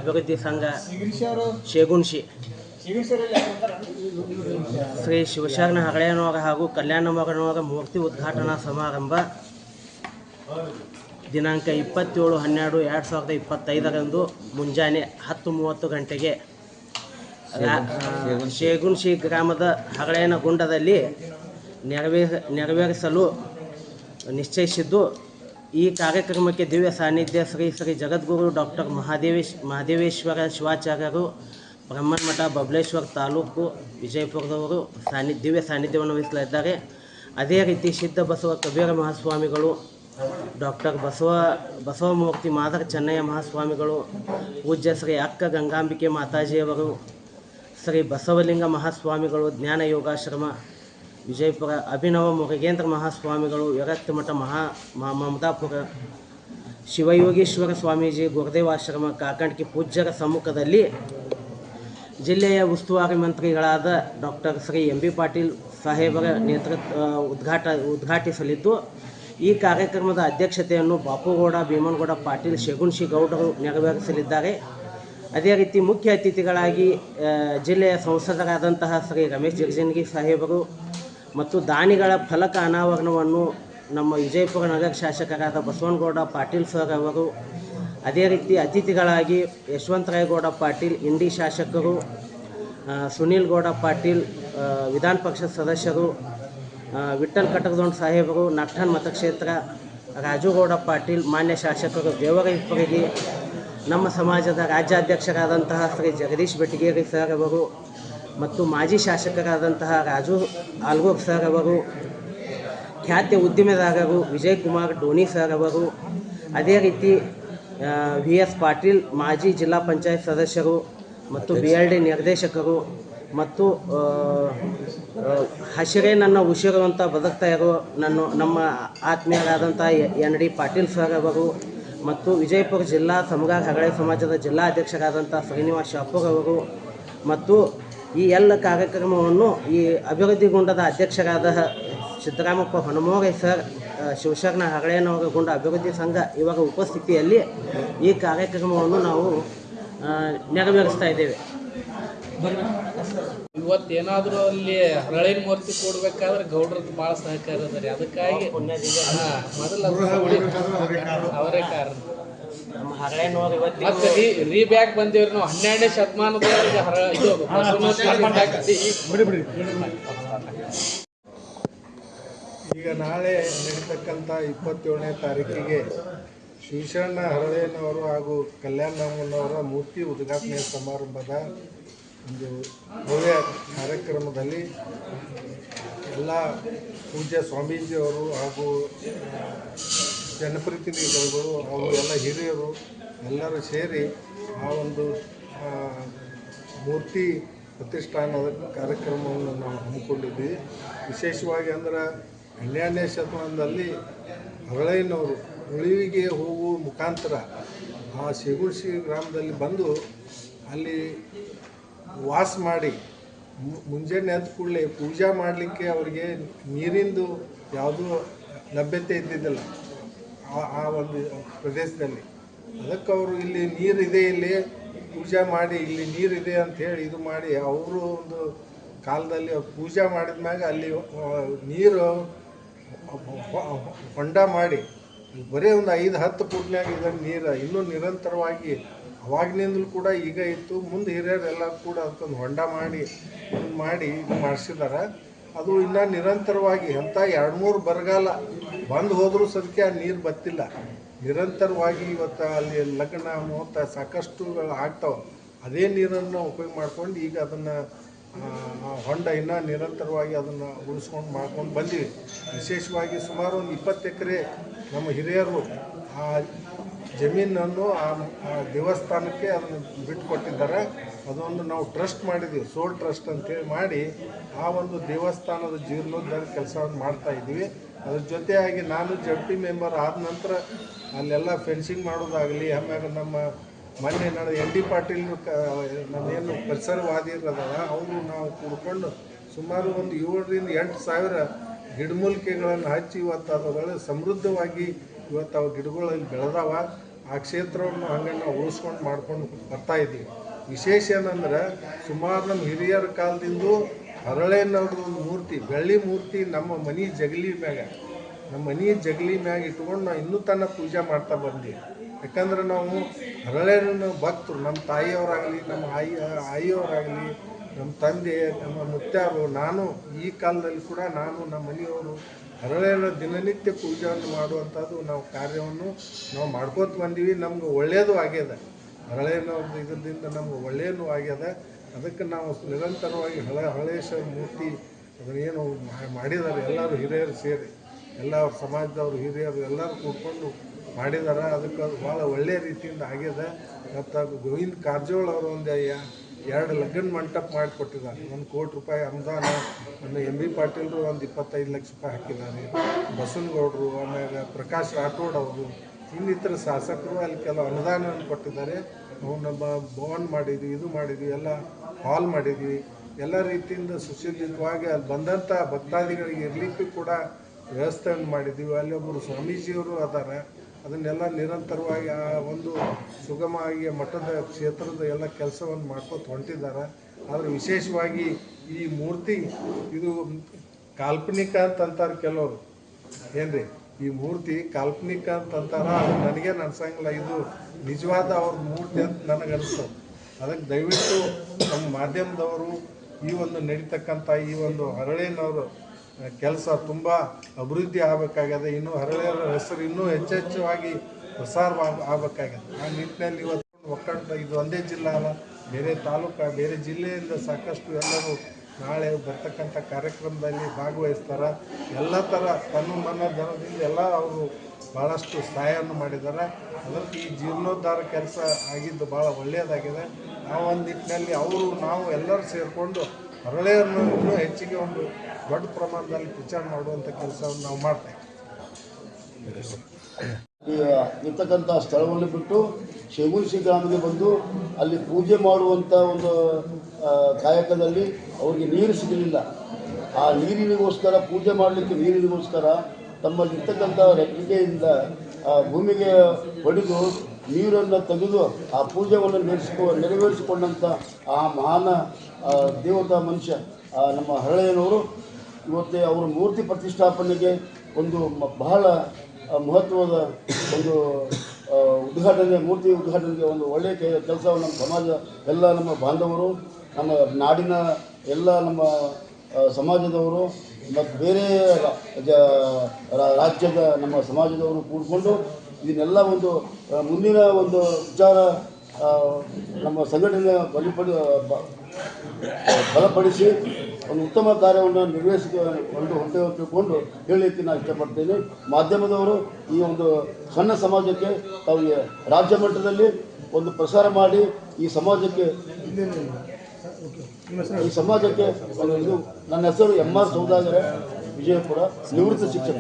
ಅಭಿವೃದ್ಧಿ ಸಂಘ ಶೇಗುಣಶಿ ಶ್ರೀ ಶಿವಶರಣ ಹಗಳೆಯನವರ ಹಾಗೂ ಕಲ್ಯಾಣಮಗನವರ ಮೂರ್ತಿ ಉದ್ಘಾಟನಾ ಸಮಾರಂಭ ದಿನಾಂಕ 27/12/2025 ಮುಂಜಾನೆ 10:30 ಗಂಟೆಗೆ ಶೇಗುಣಶಿ ಗ್ರಾಮದ ಹಗಳೆಯನಗುಂಡದಲ್ಲಿ ನೆರವೇರಿಸಲು ನಿಶ್ಚಯಿಸಿದ್ದು, ಈ ಕಾರ್ಯಕ್ರಮಕ್ಕೆ ದಿವ್ಯ ಸಾನ್ನಿಧ್ಯ ಶ್ರೀ ಶ್ರೀ ಜಗದ್ಗುರು ಡಾಕ್ಟರ್ ಮಹಾದೇವೇಶ್ವರ ಶಿವಾಚಾರ್ಯರು, ಬ್ರಹ್ಮನ್ಮಠ ಬಬಲೇಶ್ವರ ತಾಲೂಕು ವಿಜಯಪುರದವರು ದಿವ್ಯ ಸಾನ್ನಿಧ್ಯವನ್ನು ವಹಿಸಲಿದ್ದಾರೆ. ಅದೇ ರೀತಿ ಸಿದ್ಧ ಬಸವ ಕಬೀರ ಮಹಾಸ್ವಾಮಿಗಳು, ಡಾಕ್ಟರ್ ಬಸವಮೂರ್ತಿ ಮಾದರ ಚೆನ್ನಯ್ಯ ಮಹಾಸ್ವಾಮಿಗಳು, ಪೂಜ್ಯ ಶ್ರೀ ಅಕ್ಕ ಗಂಗಾಂಬಿಕೆ ಮಾತಾಜಿಯವರು, ಶ್ರೀ ಬಸವಲಿಂಗ ಮಹಾಸ್ವಾಮಿಗಳು ಜ್ಞಾನ ಯೋಗಾಶ್ರಮ ವಿಜಯಪುರ, ಅಭಿನವ ಮುರುಗೇಂದ್ರ ಮಹಾಸ್ವಾಮಿಗಳು ವಿರಕ್ತ ಮಠ ಮಮದಾಪುರ, ಶಿವಯೋಗೀಶ್ವರ ಸ್ವಾಮೀಜಿ ಗುರುದೇವಾಶ್ರಮ ಕಾಕಂಡ್ಕಿ ಪೂಜ್ಯರ ಸಮ್ಮುಖದಲ್ಲಿ ಜಿಲ್ಲೆಯ ಉಸ್ತುವಾರಿ ಮಂತ್ರಿಗಳಾದ doctor Shri M B Patil ಸಾಹೇಬರ ಉದ್ಘಾಟಿಸಲಿದ್ದು, ಈ ಕಾರ್ಯಕ್ರಮದ ಅಧ್ಯಕ್ಷತೆಯನ್ನು ಬಾಪುಗೌಡ ಭೀಮನಗೌಡ ಪಾಟೀಲ್ ಶೇಗುಣಶಿ ಗೌಡರು ನೆರವೇರಿಸಲಿದ್ದಾರೆ. ಅದೇ ರೀತಿ ಮುಖ್ಯ ಅತಿಥಿಗಳಾಗಿ ಜಿಲ್ಲೆಯ ಸಂಸದರಾದಂತಹ ಶ್ರೀ ರಮೇಶ್ ಜಿಗಜಿಣಗಿ ಸಾಹೇಬರು ಮತ್ತು ದಾನಿಗಳ ಫಲಕ ಅನಾವರಣವನ್ನು ನಮ್ಮ ವಿಜಯಪುರ ನಗರ ಶಾಸಕರಾದ ಬಸವನಗೌಡ ಪಾಟೀಲ್ ಸರ್ ಅವರು, ಅದೇ ರೀತಿ ಅತಿಥಿಗಳಾಗಿ ಯಶವಂತರಾಯಗೌಡ ಪಾಟೀಲ್ ಇಂಡಿ ಶಾಸಕರು, ಸುನೀಲ್ ಗೌಡ ಪಾಟೀಲ್ ವಿಧಾನ ಪರಿಷತ್ ಸದಸ್ಯರು, ವಿಠ್ಠಲ್ ಕಟಕದೊಂಡ ಸಾಹೇಬರು ನಟ್ಟನ್ ಮತಕ್ಷೇತ್ರ, ರಾಜುಗೌಡ ಪಾಟೀಲ್ ಮಾನ್ಯ ಶಾಸಕರು ದೇವರಹಿಪ್ಪರಿಗೆ, ನಮ್ಮ ಸಮಾಜದ ರಾಜ್ಯಾಧ್ಯಕ್ಷರಾದಂತಹ ಶ್ರೀ ಜಗದೀಶ್ ಬೆಟಗೇರಿ ಸರ್ ಅವರು ಮತ್ತು ಮಾಜಿ ಶಾಸಕರಾದಂತಹ ರಾಜು ಆಲ್ಗೂರ್ ಸರ್ ಅವರು, ಖ್ಯಾತ ಉದ್ಯಮೆದಾರರು ವಿಜಯಕುಮಾರ್ ಡೋನಿ ಸರ್ ಅವರು, ಅದೇ ರೀತಿ VS ಪಾಟೀಲ್ ಮಾಜಿ ಜಿಲ್ಲಾ ಪಂಚಾಯತ್ ಸದಸ್ಯರು ಮತ್ತು BLD ನಿರ್ದೇಶಕರು ಮತ್ತು ಹಸಿರೇ ನನ್ನ ಉಸಿರು ಅಂತ ಬದುಕ್ತಾ ಇರೋ ನಮ್ಮ ಆತ್ಮೀಯರಾದಂಥ ND ಪಾಟೀಲ್ ಸರ್ ಅವರು ಮತ್ತು ವಿಜಯಪುರ ಜಿಲ್ಲಾ ಸಮಗಾರ ಹಗಳೆ ಸಮಾಜದ ಜಿಲ್ಲಾ ಅಧ್ಯಕ್ಷರಾದಂಥ ಶ್ರೀನಿವಾಸ್ ಶಾಪೂರ್ ಅವರು ಮತ್ತು ಈ ಎಲ್ಲ ಕಾರ್ಯಕ್ರಮವನ್ನು ಈ ಅಭಿವೃದ್ಧಿಗೊಂಡದ ಅಧ್ಯಕ್ಷರಾದ ಸಿದ್ದರಾಮಪ್ಪ ಹೊನಮೋರೆ ಸರ್, ಶಿವಶರಣ ಹಗಳೆಯನವರ ಗುಂಡ ಅಭಿವೃದ್ಧಿ ಸಂಘ ಇವರ ಉಪಸ್ಥಿತಿಯಲ್ಲಿ ಈ ಕಾರ್ಯಕ್ರಮವನ್ನು ನಾವು ನೆರವೇರಿಸ್ತಾ ಇದ್ದೇವೆ. ಇವತ್ತೇನಾದರೂ ಅಲ್ಲಿ ಹರಳಿನ ಮೂರ್ತಿ ಕೊಡ್ಬೇಕಾದ್ರೆ ಗೌಡ್ರದ್ದು ಭಾಳ ಸಹಕಾರ ಅದ ರೀ. ಅದಕ್ಕಾಗಿ ಮೊದಲು ಅವರೇ ಕಾರಣ. ನಮ್ಮ ಹಗಳೆಯನವರು ಇವತ್ತು ಮತ್ತೆ ರೀ ಬ್ಯಾಕ್ ಬಂದೇವ್ರಿ ನಾವು 12ನೇ ಶತಮಾನದವರೆಗೆ ಈಗ ನಾಳೆ ನಡೀತಕ್ಕಂಥ 27ನೇ ತಾರೀಕಿಗೆ ಶಿವಶರಣ ಹರಳೆಯನವರು ಹಾಗೂ ಕಲ್ಯಾಣಮ್ಮನವರ ಮೂರ್ತಿ ಉದ್ಘಾಟನೆ ಸಮಾರಂಭದ ಒಂದು ಭವ್ಯ ಕಾರ್ಯಕ್ರಮದಲ್ಲಿ ಎಲ್ಲ ಪೂಜ್ಯ ಸ್ವಾಮೀಜಿಯವರು ಹಾಗೂ ಜನಪ್ರತಿನಿಧಿಗಳು ಹಾಗೂ ಎಲ್ಲ ಹಿರಿಯರು ಎಲ್ಲರೂ ಸೇರಿ ಆ ಒಂದು ಮೂರ್ತಿ ಪ್ರತಿಷ್ಠಾನದ ಕಾರ್ಯಕ್ರಮವನ್ನು ನಾವು ಹಮ್ಮಿಕೊಂಡಿದ್ವಿ. ವಿಶೇಷವಾಗಿ ಅಂದ್ರೆ 12ನೇ ಶತಮಾನದಲ್ಲಿ ಹರಳೆಯನವರು ಉಳಿವಿಗೆ ಹೋಗುವ ಮುಖಾಂತರ ಆ ಶೇಗುಣಶಿ ಗ್ರಾಮದಲ್ಲಿ ಬಂದು ಅಲ್ಲಿ ವಾಸ ಮಾಡಿ ಮುಂಜಾನೆ ಎದ್ದ ಕೂಡಲೇ ಪೂಜೆ ಮಾಡಲಿಕ್ಕೆ ಅವರಿಗೆ ನೀರಿಂದು ಯಾವುದೂ ಲಭ್ಯತೆ ಇದ್ದಿದ್ದಿಲ್ಲ ಆ ಒಂದು ಪ್ರದೇಶದಲ್ಲಿ. ಅದಕ್ಕೆ ಅವರು ಇಲ್ಲಿ ನೀರಿದೆ, ಇಲ್ಲಿ ಪೂಜೆ ಮಾಡಿ ಇಲ್ಲಿ ನೀರಿದೆ ಅಂಥೇಳಿ ಇದು ಮಾಡಿ ಅವರು ಒಂದು ಕಾಲದಲ್ಲಿ ಪೂಜೆ ಮಾಡಿದ ಮ್ಯಾಗ ಅಲ್ಲಿ ನೀರು ಹೊಂಡ ಮಾಡಿ ಬರೀ ಒಂದು 5-10 ಫುಟ್ನಾಗ ಇದನ್ನು ನೀರು ಇನ್ನೂ ನಿರಂತರವಾಗಿ ಅವಾಗಿನಿಂದಲೂ ಕೂಡ ಈಗ ಇತ್ತು. ಮುಂದೆ ಹಿರಿಯರೆಲ್ಲ ಕೂಡ ಅದಕ್ಕೊಂದು ಹೊಂಡ ಮಾಡಿ ಇದು ಮಾಡಿಸಿದ್ದಾರೆ. ಅದು ಇನ್ನೂ ನಿರಂತರವಾಗಿ ಎಂಥ 2-3 ಬರಗಾಲ ಬಂದು ಹೋದರೂ ಸದ್ಯಕ್ಕೆ ಆ ನೀರು ಬತ್ತಿಲ್ಲ. ನಿರಂತರವಾಗಿ ಇವತ್ತು ಅಲ್ಲಿ ಲಗ್ನ ಮುಹೂರ್ತ ಸಾಕಷ್ಟುಗಳು ಆಗ್ತಾವೆ. ಅದೇ ನೀರನ್ನು ಉಪಯೋಗ ಮಾಡ್ಕೊಂಡು ಈಗ ಅದನ್ನು ಹೊಂಡ ಇನ್ನೂ ನಿರಂತರವಾಗಿ ಅದನ್ನು ಉಳಿಸ್ಕೊಂಡು ಮಾಡ್ಕೊಂಡು ಬಂದಿವಿ. ವಿಶೇಷವಾಗಿ ಸುಮಾರು ಒಂದು 20 ಎಕರೆ ನಮ್ಮ ಹಿರಿಯರು ಆ ಜಮೀನನ್ನು ಆ ದೇವಸ್ಥಾನಕ್ಕೆ ಅದನ್ನು ಬಿಟ್ಟುಕೊಟ್ಟಿದ್ದಾರೆ. ಅದೊಂದು ನಾವು ಟ್ರಸ್ಟ್ ಮಾಡಿದ್ದೀವಿ, ಸೋಲ್ ಟ್ರಸ್ಟ್ ಅಂತೇಳಿ ಮಾಡಿ ಆ ಒಂದು ದೇವಸ್ಥಾನದ ಜೀರ್ಣೋದ್ಧಾರ ಕೆಲಸವನ್ನು ಮಾಡ್ತಾಯಿದ್ದೀವಿ. ಅದ್ರ ಜೊತೆಯಾಗಿ ನಾನು JP ಮೆಂಬರ್ ಆದ ನಂತರ ಅಲ್ಲೆಲ್ಲ ಫೆನ್ಸಿಂಗ್ ಮಾಡೋದಾಗಲಿ, ಆಮ್ಯಾಗ ನಮ್ಮ ಮೊನ್ನೆ ನಾನು ND ಪಾಟೀಲ್ ನಮ್ಮೇನು ಪರಿಸರವಾದಿ ಇರೋದಲ್ಲ ಅವರು ನಾವು ಕೂಡ್ಕೊಂಡು ಸುಮಾರು ಒಂದು 7,000-8 ಸಾವಿರ ಗಿಡಮೂಲಿಕೆಗಳನ್ನು ಹಚ್ಚಿ ಇವತ್ತು ಅವುಗಳು ಸಮೃದ್ಧವಾಗಿ ಇವತ್ತು ಅವು ಗಿಡಗಳಲ್ಲಿ ಬೆಳೆದಾವ. ಆ ಕ್ಷೇತ್ರವನ್ನು ಹಂಗೆ ನಾವು ಉಳಿಸ್ಕೊಂಡು ಮಾಡ್ಕೊಂಡು ಬರ್ತಾ ಇದ್ದೀವಿ. ವಿಶೇಷ ಏನಂದ್ರೆ ಸುಮಾರು ನಮ್ಮ ಹಿರಿಯರ ಕಾಲದಿಂದ ಹರಳೆನವ್ರದ್ದು ಒಂದು ಮೂರ್ತಿ, ಬೆಳ್ಳಿ ಮೂರ್ತಿ ನಮ್ಮ ಮನೆ ಜಗಲಿ ಮ್ಯಾಗ ಇಟ್ಕೊಂಡು ನಾವು ಇನ್ನೂ ತನಕ ಪೂಜೆ ಮಾಡ್ತಾ ಬಂದೀವಿ. ಯಾಕಂದ್ರೆ ನಾವು ಹರಳೆನ ಭಕ್ತರು, ನಮ್ಮ ತಾಯಿಯವರಾಗಲಿ, ನಮ್ಮ ಆಯಿಯವರಾಗಲಿ, ನಮ್ಮ ತಂದೆ, ನಮ್ಮ ಮುತ್ಯಾರು, ನಾನು ಈ ಕಾಲದಲ್ಲಿ ಕೂಡ ನಮ್ಮ ಮನೆಯವರು ಹರಳೆನ ದಿನನಿತ್ಯ ಪೂಜೆಯನ್ನು ಮಾಡುವಂಥದ್ದು ನಾವು ಕಾರ್ಯವನ್ನು ನಾವು ಮಾಡ್ಕೋತ ಬಂದೀವಿ. ನಮ್ಗೆ ಒಳ್ಳೆಯದು ಆಗ್ಯದ, ಹರಳೆನ ಇದರಿಂದ ನಮ್ಗೆ ಒಳ್ಳೆಯದು ಆಗ್ಯದ. ಅದಕ್ಕೆ ನಾವು ನಿರಂತರವಾಗಿ ಹಳೇಶ್ವರ ಮೂರ್ತಿ ಅದನ್ನೇನು ಮಾಡಿದ್ದಾರೆ ಎಲ್ಲರೂ ಹಿರಿಯರು ಸೇರಿ, ಎಲ್ಲ ಸಮಾಜದವರು ಹಿರಿಯರು ಎಲ್ಲರೂ ಕೂತ್ಕೊಂಡು ಮಾಡಿದ್ದಾರೆ. ಅದಕ್ಕೆ ಅದು ಭಾಳ ಒಳ್ಳೆಯ ರೀತಿಯಿಂದ ಆಗಿದೆ. ಮತ್ತು ಗೋವಿಂದ ಕಾರಜೋಳ ಅವರು ಒಂದು 2 ಲಗ್ನ ಮಂಟಪ ಮಾಡಿಕೊಟ್ಟಿದ್ದಾರೆ. 1 ಕೋಟಿ ರೂಪಾಯಿ ಅನುದಾನ ನಮ್ಮ MB ಪಾಟೀಲ್ರು ಒಂದು 25 ಲಕ್ಷ ರೂಪಾಯಿ ಹಾಕಿದ್ದಾರೆ. ಬಸವನಗೌಡರು, ಆಮೇಲೆ ಪ್ರಕಾಶ್ ರಾಠೋಡ್ ಅವರು, ಇನ್ನಿತರ ಶಾಸಕರು ಅಲ್ಲಿ ಕೆಲವು ಅನುದಾನವನ್ನು ಕೊಟ್ಟಿದ್ದಾರೆ. ನಾವು ನಮ್ಮ ಭವನ ಮಾಡಿದ್ವಿ, ಇದು ಮಾಡಿದ್ವಿ, ಎಲ್ಲ ಹಾಲ್ ಮಾಡಿದ್ವಿ. ಎಲ್ಲ ರೀತಿಯಿಂದ ಸುಸಜ್ಜಿತವಾಗಿ ಅಲ್ಲಿ ಬಂದಂಥ ಭಕ್ತಾದಿಗಳಿಗೆ ಇರಲಿಕ್ಕೂ ಕೂಡ ವ್ಯವಸ್ಥೆಯನ್ನು ಮಾಡಿದ್ದೀವಿ. ಅಲ್ಲಿ ಒಬ್ಬರು ಸ್ವಾಮೀಜಿಯವರು ಅದಾರೆ. ಅದನ್ನೆಲ್ಲ ನಿರಂತರವಾಗಿ ಆ ಒಂದು ಸುಗಮವಾಗಿ ಮಠದ ಕ್ಷೇತ್ರದ ಎಲ್ಲ ಕೆಲಸವನ್ನು ಮಾಡ್ಕೊತ ಹೊಂಟಿದ್ದಾರೆ. ಆದರೆ ವಿಶೇಷವಾಗಿ ಈ ಮೂರ್ತಿ ಇದು ಕಾಲ್ಪನಿಕ ಅಂತಂತಾರೆ ಕೆಲವರು, ಏನ್ರಿ ಈ ಮೂರ್ತಿ ಕಾಲ್ಪನಿಕ ಅಂತಂತಾರೆ. ಅದು ನನಗೇನು ಅನ್ಸಂಗಿಲ್ಲ, ಇದು ನಿಜವಾದ ಅವ್ರ ಮೂರ್ತಿ ಅಂತ ನನಗೆ ಅನಿಸ್ತದೆ. ಅದಕ್ಕೆ ದಯವಿಟ್ಟು ನಮ್ಮ ಮಾಧ್ಯಮದವರು ಈ ಒಂದು ನಡೀತಕ್ಕಂಥ ಈ ಒಂದು ಹರಳೇನವರು ಕೆಲಸ ತುಂಬ ಅಭಿವೃದ್ಧಿ ಆಗಬೇಕಾಗಿದೆ. ಇನ್ನೂ ಹರಳೆಯವರ ಹೆಸರು ಇನ್ನೂ ಹೆಚ್ಚೆಚ್ಚವಾಗಿ ಪ್ರಸಾರ ಆಗಬೇಕಾಗಿದೆ. ಆ ನಿಟ್ಟಿನಲ್ಲಿ ಇವತ್ತು ಒಕ್ಕಂಡು ಇದು ಒಂದೇ ಜಿಲ್ಲಾ ಅಲ್ಲ, ಬೇರೆ ತಾಲೂಕು, ಬೇರೆ ಜಿಲ್ಲೆಯಿಂದ ಸಾಕಷ್ಟು ಎಲ್ಲರೂ ನಾಳೆ ಬರ್ತಕ್ಕಂಥ ಕಾರ್ಯಕ್ರಮದಲ್ಲಿ ಭಾಗವಹಿಸ್ತಾರೆ. ಎಲ್ಲ ಥರ ತನ್ನ ಮನ ಧನದಿಂದ ಎಲ್ಲ ಅವರು ಭಾಳಷ್ಟು ಸಹಾಯವನ್ನು ಮಾಡಿದ್ದಾರೆ. ಅದಕ್ಕೆ ಈ ಜೀರ್ಣೋದ್ಧಾರ ಕೆಲಸ ಆಗಿದ್ದು ಭಾಳ ಒಳ್ಳೆಯದಾಗಿದೆ. ಆ ಒಂದು ನಿಟ್ಟಿನಲ್ಲಿ ನಾವು ಎಲ್ಲರೂ ಸೇರಿಕೊಂಡು ಹರಳೆಯನ್ನು ಇನ್ನೂ ಹೆಚ್ಚಿಗೆ ಒಂದು ದೊಡ್ಡ ಪ್ರಮಾಣದಲ್ಲಿ ಪ್ರಚಾರ ಮಾಡುವಂಥ ಕೆಲಸವನ್ನು ನಾವು ಮಾಡ್ತೇವೆ. ಇರ್ತಕ್ಕಂಥ ಸ್ಥಳವನ್ನು ಬಿಟ್ಟು ಶೇಗುಣಶಿ ಗ್ರಾಮಕ್ಕೆ ಬಂದು ಅಲ್ಲಿ ಪೂಜೆ ಮಾಡುವಂಥ ಒಂದು ಕಾಯಕದಲ್ಲಿ ಅವರಿಗೆ ನೀರು ಸಿಗಲಿಲ್ಲ. ಆ ನೀರಿನಿಗೋಸ್ಕರ ಪೂಜೆ ಮಾಡಲಿಕ್ಕೆ ನೀರಿನಿಗೋಸ್ಕರ ತಮ್ಮಲ್ಲಿರ್ತಕ್ಕಂಥ ರೆಕ್ಕೆಯಿಂದ ಭೂಮಿಗೆ ಹೊಡೆದು ನೀರನ್ನು ತೆಗೆದು ಆ ಪೂಜೆಯನ್ನು ನೆರವೇರಿಸಿಕೊಂಡಂಥ ಆ ಮಹಾನ್ ದೇವತಾ ಮನುಷ್ಯ ನಮ್ಮ ಹರಳೆಯನವರು ಇವತ್ತೇ ಅವರ ಮೂರ್ತಿ ಪ್ರತಿಷ್ಠಾಪನೆಗೆ ಒಂದು ಬಹಳ ಮಹತ್ವದ ಒಂದು ಮೂರ್ತಿ ಉದ್ಘಾಟನೆಗೆ ಒಂದು ಒಳ್ಳೆಯ ಕೆಲಸವನ್ನು ನಮ್ಮ ಸಮಾಜ ಎಲ್ಲ ನಮ್ಮ ಬಾಂಧವರು, ನಮ್ಮ ನಾಡಿನ ಎಲ್ಲ ನಮ್ಮ ಸಮಾಜದವರು ಮತ್ತು ಬೇರೆ ರಾಜ್ಯದ ನಮ್ಮ ಸಮಾಜದವರು ಕೂಡಿಕೊಂಡು ಇದನ್ನೆಲ್ಲ ಒಂದು ಮುಂದಿನ ಒಂದು ವಿಚಾರ ನಮ್ಮ ಸಂಘಟನೆ ಬಲಪಡಿಸಿ ಒಂದು ಉತ್ತಮ ಕಾರ್ಯವನ್ನು ನಿರ್ವಹಿಸಿಕೊಂಡು ಹೊಂಟೇವೆ ತಿಳ್ಕೊಂಡು ಹೇಳಲಿಕ್ಕೆ ನಾನು ಇಷ್ಟಪಡ್ತೇನೆ. ಮಾಧ್ಯಮದವರು ಈ ಒಂದು ಸಣ್ಣ ಸಮಾಜಕ್ಕೆ ತಾವು ರಾಜ್ಯ ಮಟ್ಟದಲ್ಲಿ ಒಂದು ಪ್ರಸಾರ ಮಾಡಿ ಈ ಸಮಾಜಕ್ಕೆ ಇದು ನನ್ನ ಹೆಸರು MR ಸೌದಾಗರ, ವಿಜಯಪುರ, ನಿವೃತ್ತ ಶಿಕ್ಷಕ.